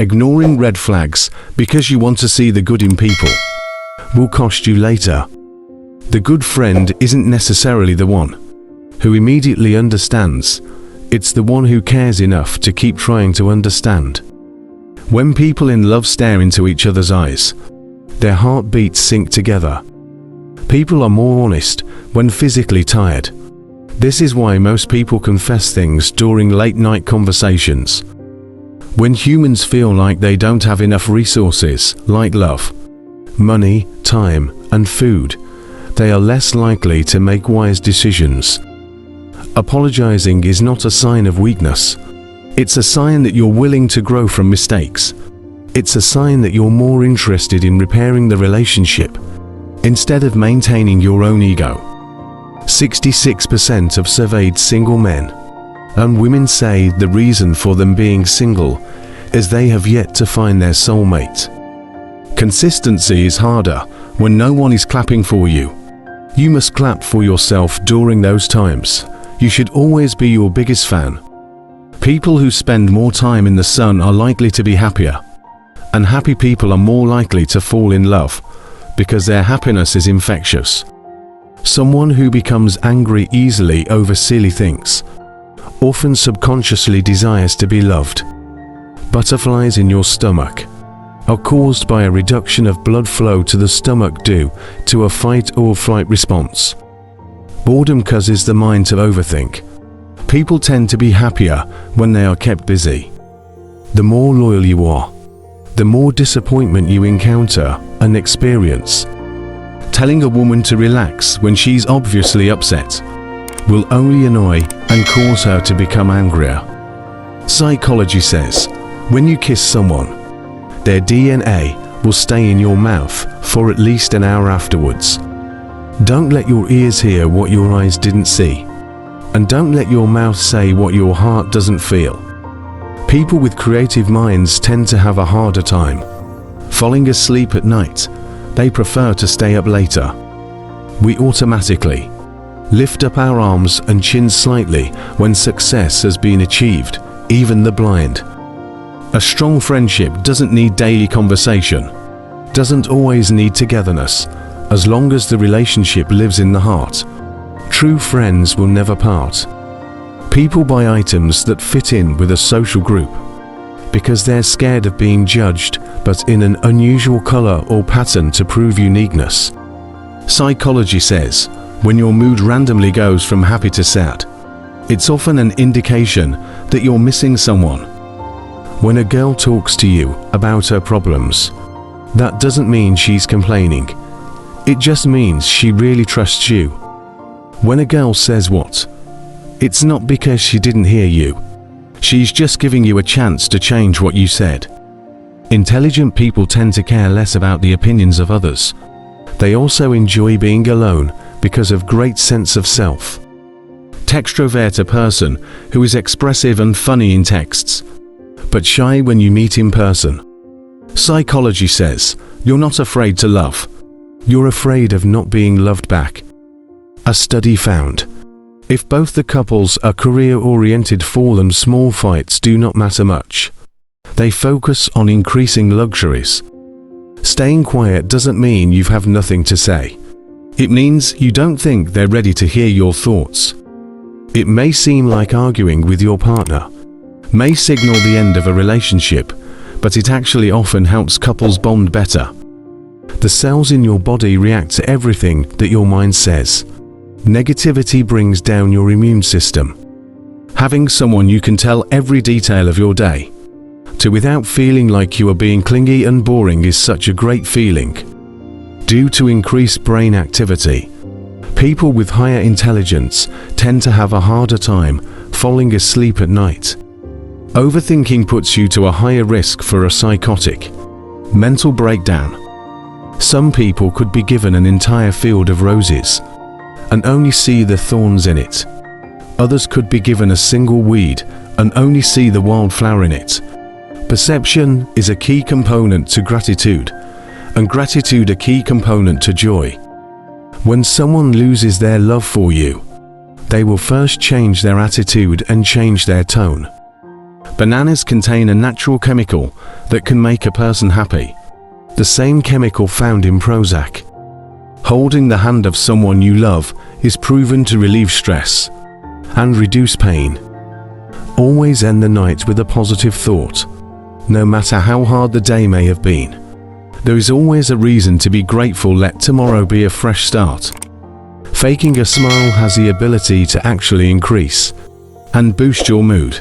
Ignoring red flags because you want to see the good in people will cost you later. The good friend isn't necessarily the one who immediately understands. It's the one who cares enough to keep trying to understand. When people in love stare into each other's eyes, their heartbeats sync together. People are more honest when physically tired. This is why most people confess things during late-night conversations. When humans feel like they don't have enough resources, like love, money, time, and food, they are less likely to make wise decisions. Apologizing is not a sign of weakness. It's a sign that you're willing to grow from mistakes. It's a sign that you're more interested in repairing the relationship instead of maintaining your own ego. 66% of surveyed single men and women say the reason for them being single is they have yet to find their soulmate. Consistency is harder when no one is clapping for you. You must clap for yourself during those times. You should always be your biggest fan. People who spend more time in the sun are likely to be happier, and happy people are more likely to fall in love because their happiness is infectious. Someone who becomes angry easily over silly things often subconsciously desires to be loved. Butterflies in your stomach are caused by a reduction of blood flow to the stomach due to a fight or flight response. Boredom causes the mind to overthink. People tend to be happier when they are kept busy. The more loyal you are, the more disappointment you encounter and experience. Telling a woman to relax when she's obviously upset will only annoy and cause her to become angrier. Psychology says, when you kiss someone, their DNA will stay in your mouth for at least an hour afterwards. Don't let your ears hear what your eyes didn't see, and don't let your mouth say what your heart doesn't feel. People with creative minds tend to have a harder time falling asleep at night. They prefer to stay up later. We automatically lift up our arms and chin slightly when success has been achieved, even the blind. A strong friendship doesn't need daily conversation, doesn't always need togetherness, as long as the relationship lives in the heart. True friends will never part. People buy items that fit in with a social group because they're scared of being judged, but in an unusual color or pattern to prove uniqueness. Psychology says, when your mood randomly goes from happy to sad, it's often an indication that you're missing someone. When a girl talks to you about her problems, that doesn't mean she's complaining. It just means she really trusts you. When a girl says what, it's not because she didn't hear you. She's just giving you a chance to change what you said. Intelligent people tend to care less about the opinions of others. They also enjoy being alone because of great sense of self. Textrovert, a person who is expressive and funny in texts, but shy when you meet in person. Psychology says, you're not afraid to love. You're afraid of not being loved back. A study found, if both the couples are career-oriented, and small fights do not matter much. They focus on increasing luxuries. Staying quiet doesn't mean you have nothing to say. It means you don't think they're ready to hear your thoughts. It may seem like arguing with your partner may signal the end of a relationship, but it actually often helps couples bond better. The cells in your body react to everything that your mind says. Negativity brings down your immune system. Having someone you can tell every detail of your day to without feeling like you are being clingy and boring is such a great feeling. Due to increased brain activity, people with higher intelligence tend to have a harder time falling asleep at night. Overthinking puts you to a higher risk for a psychotic mental breakdown. Some people could be given an entire field of roses and only see the thorns in it. Others could be given a single weed and only see the wildflower in it. Perception is a key component to gratitude, and gratitude a key component to joy. When someone loses their love for you, they will first change their attitude and change their tone. Bananas contain a natural chemical that can make a person happy. The same chemical found in Prozac. Holding the hand of someone you love is proven to relieve stress and reduce pain. Always end the night with a positive thought. No matter how hard the day may have been, there is always a reason to be grateful. Let tomorrow be a fresh start. Faking a smile has the ability to actually increase and boost your mood.